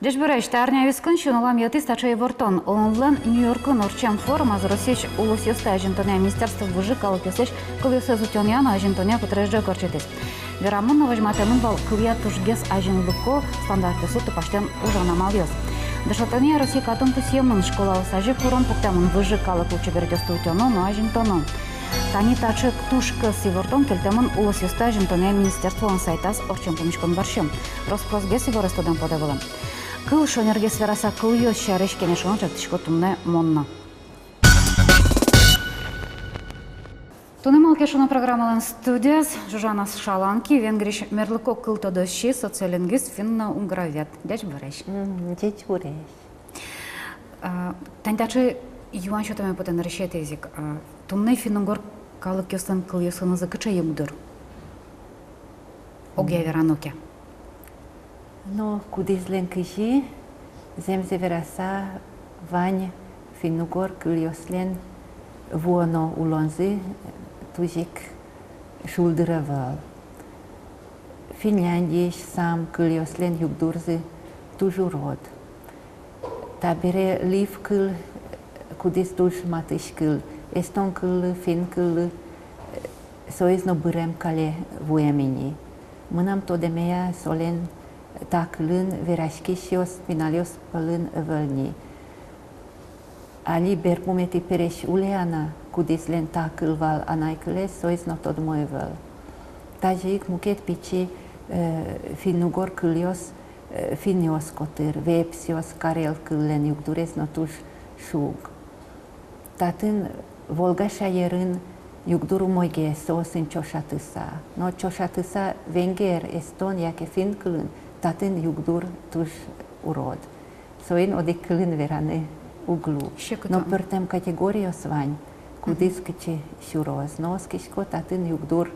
Дежбереш тарня вискончен улам яти стачай вортон. Онлайн Нью-Йорк'un орчам форума з Росіч улусіста ажінтоня міністерства вижикали кисеч, коли все зутьоняно ажінтоня потрежджа корчитись. Верамонно вожматемын бал кылия тужгес ажінлыко стандарты суты паштен ужанамал йоз. Дешатония Россия катон тусьемын школа усажи форум пуктамын вижикалы кучебердесту утьоно, но ажінтоно. Тани тачык тушкы сивортон келтемын улусіста ажінтоня міністерства он сайтас орчам помешкон баршым. Роспросге сиворестуден подавылым. Кыл шонерге сфераса кыл йоз шарешкене шончак тишкотумне монна. Тунемал кешона программалан студияс Жужана Шаланки, венгриш мерлыко кыл тодощи, социолингвист, финно-унгровед. Дядь Бореш. Дядь Бореш. Тантачы юан шотами потен решет язык. Тумне финно-унгор калык йосан кыл йосан языкыча югдур. Огья верануке. Но кудизлен кыжи, земзе вераса вань финно-угор кыл йослен vuono ulonzi tujik шулдыравал. Финляндия сам кыльослен югдурзы тужурод. Табере лив кыл кудис туж матыш кыл, эстон кыл, фин кыл, соизно бырем кале вуемини. Мынам тодемея солен таклын верашкишиос пиналиос палын вълни. Ali berpumeti peresh uleana kudislen takılval anaykles sois not odmoevel. Tajik muket pici finnugor kılios finios kotir vepsios karel kıllen yugdures notuş şug. Tatın Volga şayerın yugduru moyge sosin çoşatısa. No çoşatısa venger Estonia ke fin kılın tatın yugdur tuş urod. Soin odik kılın verane углу. Но пертем категория свань, кудис кичи шуроз, но скишко татын югдур,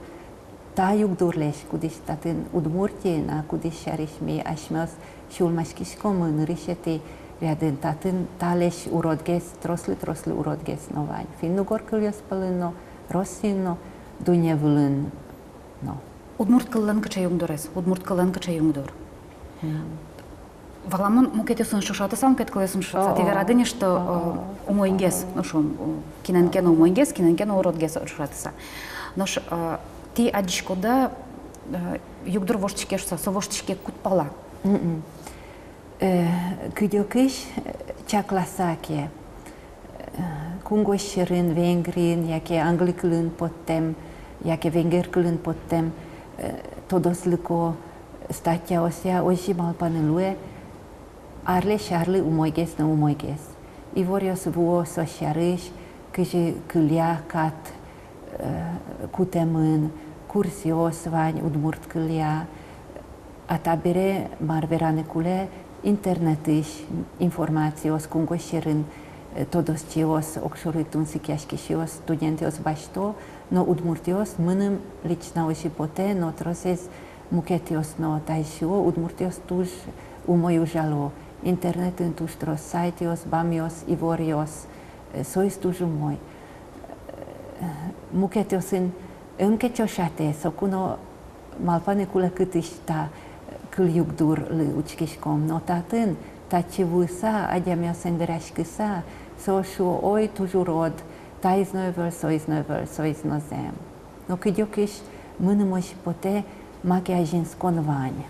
та югдур леш, кудис татын удмуртиена, кудис шаришми ашмес шулмаш кишко мын ришети ряден татын та леш уродгес, тросли уродгес но вань. Финнугор кыльос палыно, россино, дуня вылын, но. Удмурт кыллан кичи югдурес, удмурт кыллан кичи югдур. Валамон мукетесун шушаты сам кеткалесун шушаты. Теверадыни, что умойгес, ну шо, кинанкено умойгес, кинанкено уродгес шушатыса. Но ш ти адишкода югдур воштишке шуса, со воштишке кутпала. Кыдёкыш чакласаке, кунгошшырын, венгрин, яке англикылын поттем, яке венгеркылын поттем, тодослыко статья ося ожимал панелуе, Arle șarle umoiges na umoiges. Ivorios vuo so șarăș, căje câlia cat cutemân, cursios vani udmurt câlia, atabere marveranecule internetiș informațios cungoșerân todos cios oxoritun sikiașchișios studentios bașto, no udmurtios mânăm licna oși pote, no troses muketios no taisio, udmurtios tuj umoiu jalo. Internet în tuștros, site-ios, bamios, ivorios, sois tuju moi. Muketios încă cioșate, so cuno malpanecula cât išta câl yugdur li učkișkom, no tatân, ta civusa, adiamios învereașkisa, so șu oi tuju rod, tais novel, sois nozem. No câdiokiș mânămoș pote maki ajins convani,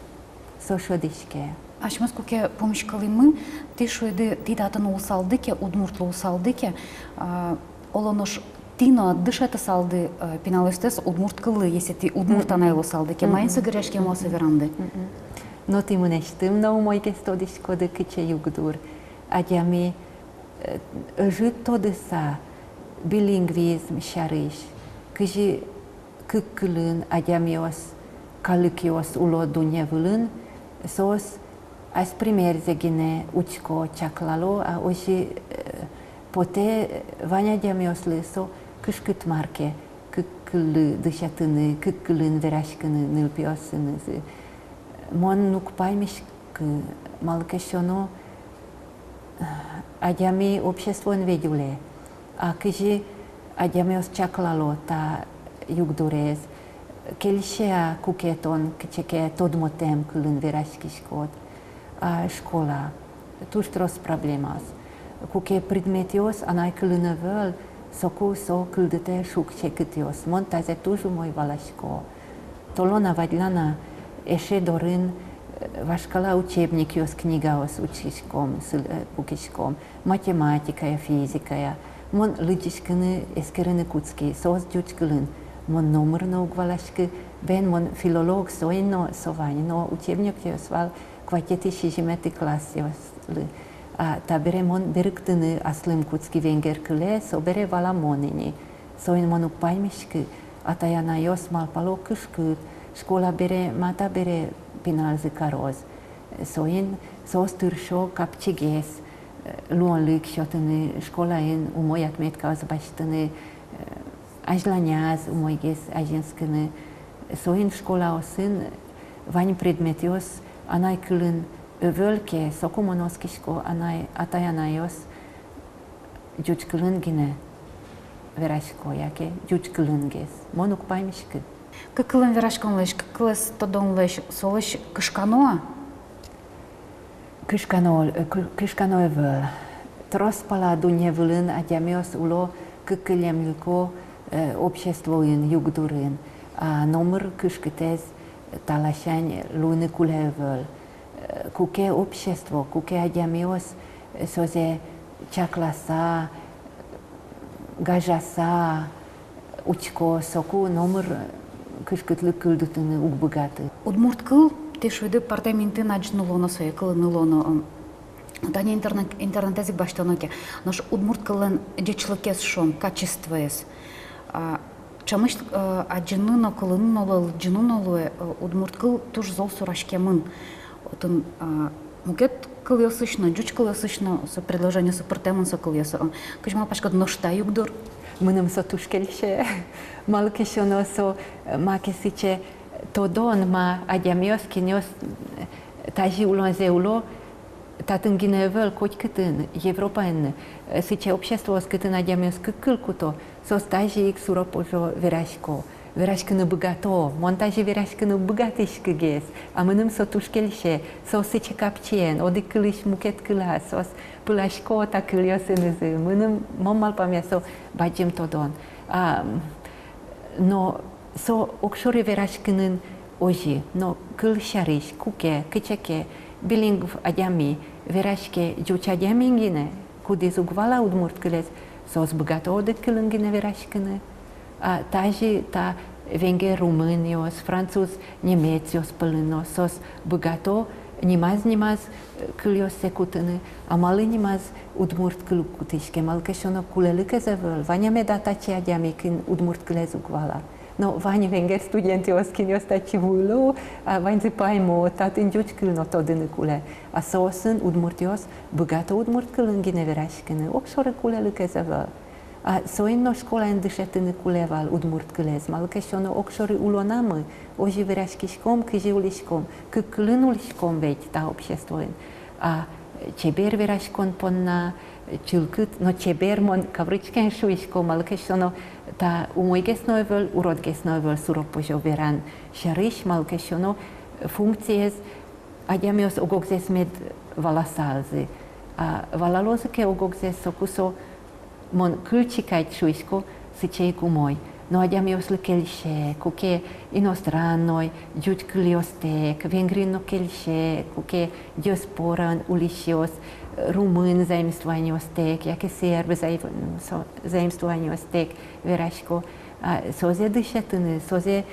so șodișke. Ашмас куке помешкали мы, ти шо йде ти датано усалдике, удмуртло усалдике, олонош тино дишете салди піналистес удмурткали, если ти удмуртанайло салдике, майнса грешки моса веранди. No ti mâneștim, no moi gestodis code câce yugdur, adiami jut todesa bilingvism șariș, câji câclân, adiamios, calıkios ulo dunevlân, sos as primeiras gine uchko chaklalo a hoje pote vania diamios leso kışkıt marke kıklı dışatını kıklın veraşkını nılpiosını mon nukpaymış ki malkeşono adiami общество vedule a kıji adiamios chaklalo ta yugdurez kelșea cucheton, ce tot motem când verașchi școt. a școala. Tuż tros problemas. Cu che predmetios anai câlânăvel, so câldete șuc ce câtios. Montaze tužu moj valaško. Tolona vadlana eše dorin vaškala učebnikios knigaos učiškom, pukiškom, matematika, fizika. Mon lidiškine eskerine kutski, sos djučkilin. Mon numărno ugvalaški, ben mon filolog soino sovanino učebnikios val kvateti šizimeti klasios. A tabere mon berktine aslım kutski vengerkile, so bere vala monini. Soin mon upalmiški, atayana jos malpalo kışkut, școala bere, mata bere pinal zikaroz. Soin sos târșo capciges, luon lyk șotine școala en umoiat metkaos baștine, ajlaneaz umoiges ajenskine. Soin școala osin, vani predmetios, anai câlân Völke, sokumonoskisko, atajanajos, jučkilingine verashko, jake jučkilinges. Monuk paimishki. Какылын верашканлыш, какылыс тодонлыш, солыш кышканоа? Kishkano völ. Trospala dunje vlân adjamios ulo kikilемliko обществоин югдурин. A номер kishkitez talashan lune kule völ. Cu che общество, cu che adjamios, soze chaklasa, gajasa, учко, соку номер кышкытлык кылдытыны угбыгаты. Удмурт кыл, те шуйды партаменты наджнулоно своє кылынылоно. Тани интернетезик баштаноке. Наш удмурт кылын дечлыкес шом, качествоес. Чамыш аджыныно кылынылы, джынынылы удмурт кыл туж зол сурашкемын. Отын мукет кылыясышно, джуч кылыясышно, со предложение со партамент со кылыясы. Кыжма пашкад ношта югдур. Мыным со тушкелше, малкешоно со макесиче тодон ма адjamios киньос тажи улонзеуло татынгиневел коть кытын Европаен сиче общество скытын адjamios кыкылкуто со стажи ик суропожо верашко. Верашкыны богато, монтажи верашкыны богатышкыгес, а мыным со тушкелше, со сыче капчен, оды кылыш мукет кыла, сос пылашко та кыльосынызы, мыным моммал памя со баджим тодон. Но со окшоре верашкынын ожи, но кылшарыш, куке, кычеке, билингв адями, верашке джуч адямингине, куди зугвала удмурт кылес, сос богато оды кылынгине верашкыны. Taji ta venge Românios, Franțuz, Nemețios pălânos, sos băgato, nimaz câlios secutâne, amalı nimaz udmurt câlcutișke, malkeșono culelâke zevel, vanya me data ceea diamikin udmurt câlezuk vala. No, vani venge studentios kinios ta civulo, vani zipaimo, tat înjuci câlno todână cule. A sosun udmurtios, băgato udmurt câlângine verașkene, okșoră culelâke zevel. Soinno škola endышетыны кулевал удмурт кылез, малкешоно окшори улонамы, ожи верашкишком, кыжи улишком, кыклын улишком ведь та обществоин. Чебер верашкон понна, чылкыт, но чебер мон каврычкен шуишко, малкешоно та умойгесновел, уродгесновел суропожо веран. Шарыш малкешоно функциез адjamios ogogzes med valasalzi. Valalozike ogogzes sokусо mon câlcicait șuisco sicei cu moi. No adjamios le kelše, kuke inostranoj, džuč kliostek, vengrino kelše, kuke diasporan ulišios, rumân zaimstvaniostek, jake serbe zaimstvaniostek, veraško. Soze dышетыны, soze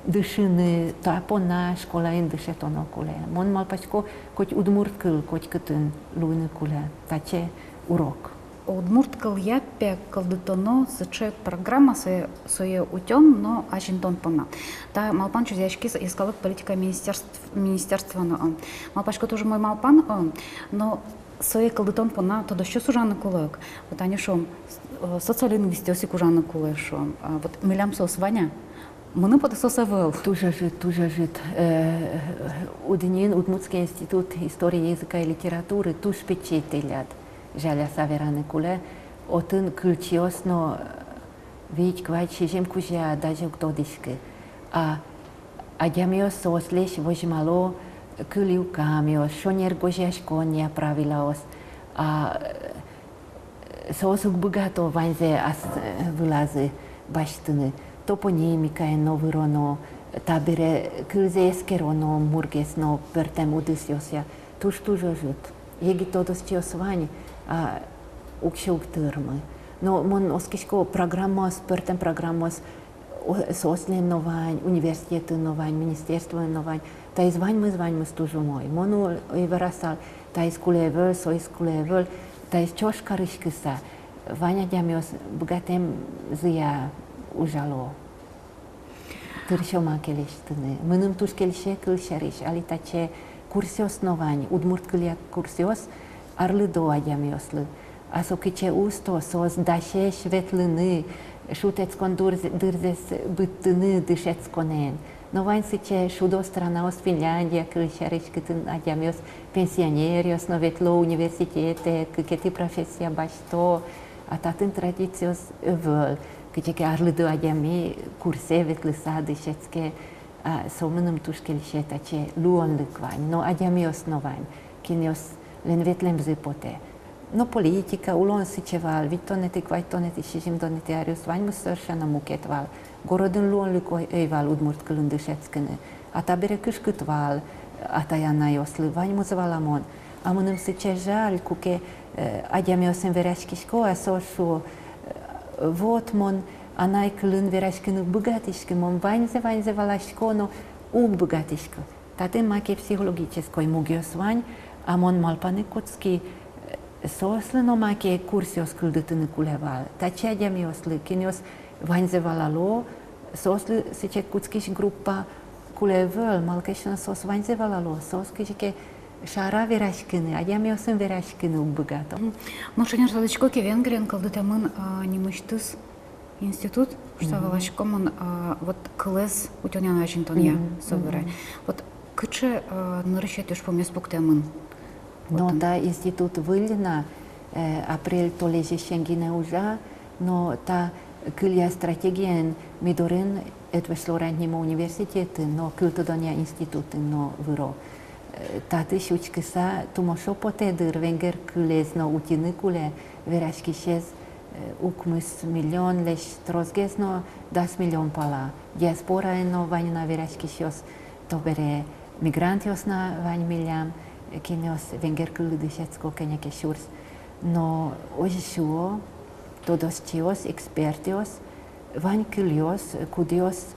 dышыны, tapona școla în dышetonocule. Mon malpașco, coci udmurtkăl, coci câtân lunăcule, tace urok. Удмурт кыл яппе кылдытоно сыче программа сое утём, но ажинтон пона. Та малпан чузяшки искалык политика министерства но. Малпашко тоже мой малпан, но сое кылдытон пона то дощо сужаны кулык. Вот они шо социолингвистиоси кужаны кулы шо. Вот милям сос Ваня. Мыны подососавел. Тужа жит. Уднин Удмуртский институт истории языка и литературы туж печетелят. Жаля саверанекуле, отын кылчиосно вич квач шижем кужа даже уктодишки. Адjamios сослеш вожмало Kyliu kamios, šonier gožeš konia pravilaos, a soosuk bogato vanze as vylazy baštiny, toponimika no vyrono, tabire kylze eskerono murgesno pertem udysjosia, tuż żyt. Jegi todos ciosvani, a uksiuk tyrmy. No mon oskiško programos, pertem programos, soslen novaň, univerzitety novaň, ministerstvo novaň, tai zvaņmas tužu moj. Monu iverasal, tai skulevel, soi skulevel, tai čoškariškisa, vaņa ďamios bogatem zia užalo. Tyršo makelištiny. Mânım tuškelše kılšariš, ali tace kursios novaň, udmurt kylia kursios, arly doa ďamiosly. Asokice usto, sos daše švetliny, šuteckon dyrzes byttyny dyšeckonen. No vain sice šudo stranaos Finlandia, kılšariš kytyn adjamios pensionerios, no vetlo universitete, keti profesia bašto, a tatyn tradicios völ, kece arly do adjami kurse vetlysa dyšecke, a so mânım tuškelše tace luon lykvaň, no adjamios no vain, kinios len vetlem zypote. No politika, ulon siceval, vittoneti, kvajtoneti, šizimdoneti, arius vaņmus sărșana muketval, gorodin luon lyko eival udmurt kılındışetskini, ata bere kışkıtval, ata yanayoslı, vaņmus valamon. Amânım sice jal, kuke adjamiosen vereșkișko, asošu votmon, anai kılın vereșkini băgatișki, mon vaņze valașko, no băgatișki. Tatyn make psihologicesko mugios vaņ, amon malpanekotski, soslino make kursios kıldıtını kuleval. Tace adjamiosly, kinios vaņze valalo, sosly sice kutskiš grupa kulevel, malkeșna sos vaņze valalo, sos kışike şara vereșkini, adjamiosen vereșkini băgato. Ну, шенер садочко ке Венгриян кылдытамын немыштыз институт, что валашкомын вот кылез утёнян Вашингтонья собирай. Вот кычы нырышет уж помес буктемын. No ta institut Vâlina, april toleje Schengine uja, no ta kylia strategien midorin et veslorantnimo universiteti, no kyltodonia instituti no vyro. Tati šučkisa tumosho poteder venger kyles no utinikule veraškišes ukmus milion lež trosges no 10 milion pala. Diaspora no vanina veraškišos to bere migrantios na vaň miljam, kinios venger kıldışetsko kenyeke şurs. No hoje šuo, todos cios expertios, vaň kylios, kudios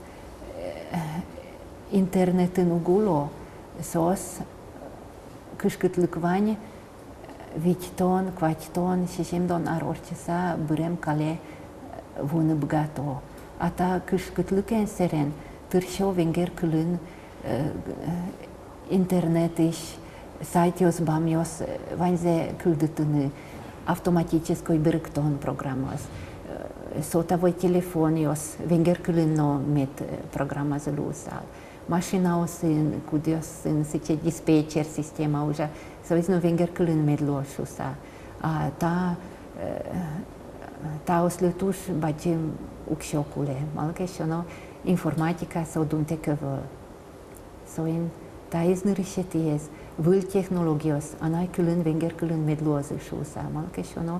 internetin ugulo, sos kışkıtlık vaň viçton, kvaçton, şişimdon ar orçisa bırem kale vunu bgato. Ata kışkıtlık enseren, tırşo venger kılın internetiş, sajtios bamios vaņze kıldıtını автоматической бирктон программас. Sotavoi telefonios venger kılın no met programmazı lusal. Mașina osin, kudiosin, sice dispatcher sistema uja, savizno venger kılın medlošusa. Ta osletuš bacim ukšokule, malkeșono informatica sau dunte kăvăl. Soin ta iznărışetiez, vâl tehnologios, anai kılın venger kılın medlozı şusa, malkeșono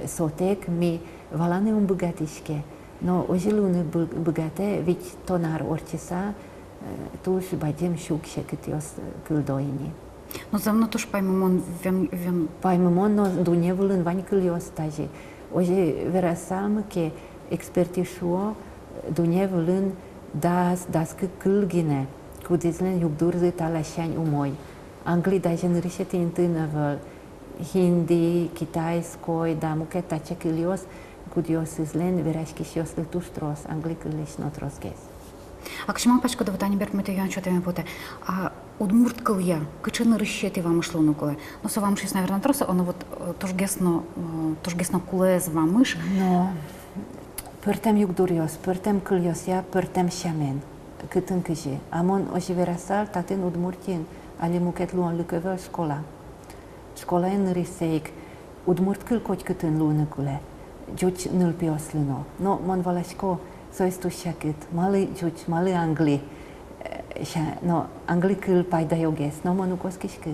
sotek mi valane un băgatișke. No ojilune băgate, vici tonar orcisa, tuż bacim șukșe câtios kıldoini. Ну, завно туж паймамон Паймамон, no dunevul vaň kylios taji. Oje verasalm ke expertișuo dunevul das kılgine, kudizlen yubdurzi talașani umoi. Angli daje nărişeti întânavel, hindi, kitaiskoi, da muke tace kylios, kudios izlen verașkișios lătuștros, angli kyliș notrosges. Акшиман пачка да ватани берт мете ян чотеме поте. А удмурт кылья, кычыны рыщети вам ишло нукуле. Ну, со вам шесть, наверное, троса, оно вот тожгесно кулез вам иш. No, părtem yugdurios, părtem kıliosia, părtem şamen. Câtân câji. Amon oji verasal, tatin udmurtin, ali muket luon lükövel școla. Școla en riseic, udmurt kıl koç câtân luonăcule. Giuci nâlpios lino. No, mon valașco, sois tu șakit, mali giuci, mali angli. no anglicul paida yoges, no monu koskishke.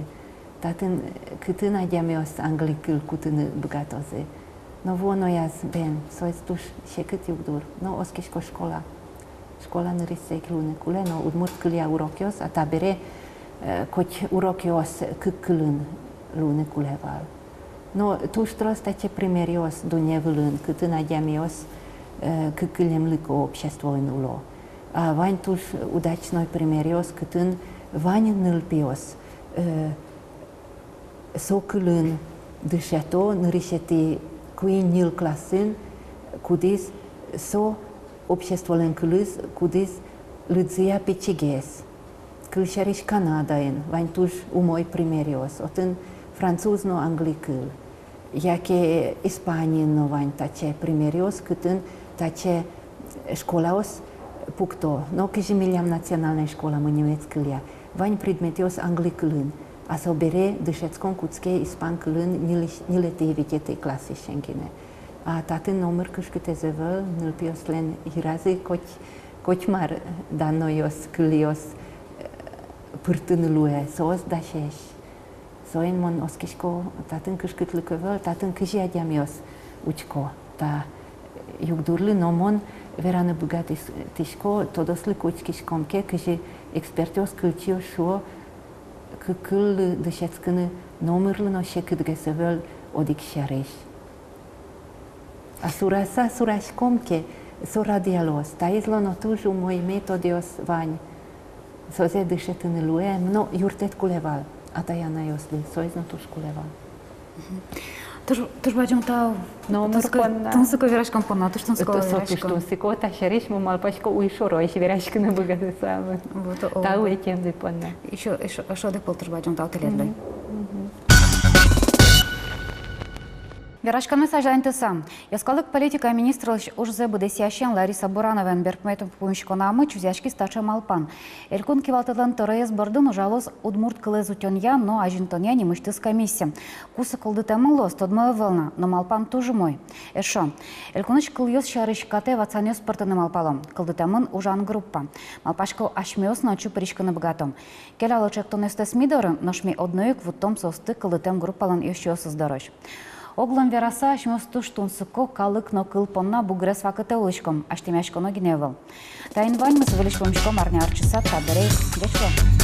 Taten câtâna diameos anglicul cutână bugatoze. No vono jaz ben, so es tuš še cât iugdur. No oskishko škola. Škola nărisek lune kule, no udmurt câlia urokios, a tabere koch urokios câcâlân lune kuleval. No tuš trosta ce primerios dunevâlân, câtâna diameos câcâlem lico общество în ulo. A vain tuš udaci noi primerios câtân vain nâlpios. So câlân dâșeto nărișeti cuin nil clasân, cudis so общество în câlâs, cudis lădzia pe ciges. Câlșeriș Canada în, vain tuș umoi primerios, otân franțuz no anglicul. Ja che Spanie no vain tace primerios, câtân tace școlaos pucto. No că jimiliam naționalna școla mâniueț câlia. Vain predmetios anglicul. A so bere dâșețcon cuțche ispan câlân nile te evitete clase șenchine. A taten număr câșcâte zevăl, nilpios len hirazi coci mar danoios câlios pârtân lue, sos dașeș. So en mon oskișco taten câșcât lăcăvăl, taten câși adiamios ucco. Ta iugdurli nomon verana bugatis tişco todos lăcuçkișcom che câși expertios câlcio șo că câl dășețcână numărlă no și cât găsăvăl odic șareș. A surasa surașcom che so radialos, ta izlo no tuž umoi metodios vaň, so ze dășetână lue, no jurtet kuleval, a ta jana josli, so iz no tuž kuleval. Tuž bađum tau, tunsuko viraškom pona, tuž tunsuko viraškom. To tuž tunsuko, ta šeriš mu mal paško uišoroj, viraškână băgătă samă. Ta uetem de pona. Šo de pol tuž bađum tau teledloj. Вирашканы сажантыса. Яскалык политика министры уже будесящен Лариса Буранова беркметом помощконамы чузяшки стача малпан. Элькун кивалтыдан ТРС бардын ужалос удмурт кылызутёнья, но ажинтонья не мыштыс комиссия. Кусы кылды тамыло стодмая волна, но малпан тоже мой. Эшо. Элькуныч кыльёс шарышкате вацанёс пыртыны малпалом. Кылды тамын ужан группа. Малпашко ашмёс ночу пришканы богатом. Келялы чектонестес мидоры, ношми одноек в том состы кылдытем группалан ещё создорож. Оглам вераса шмёстуш тунсыко калык но кылпонна бугрес вакыты улышком, аштемяшконо гиневал. Тайын вань мы с вылышкомшком арня арчыса таберей. Дешло.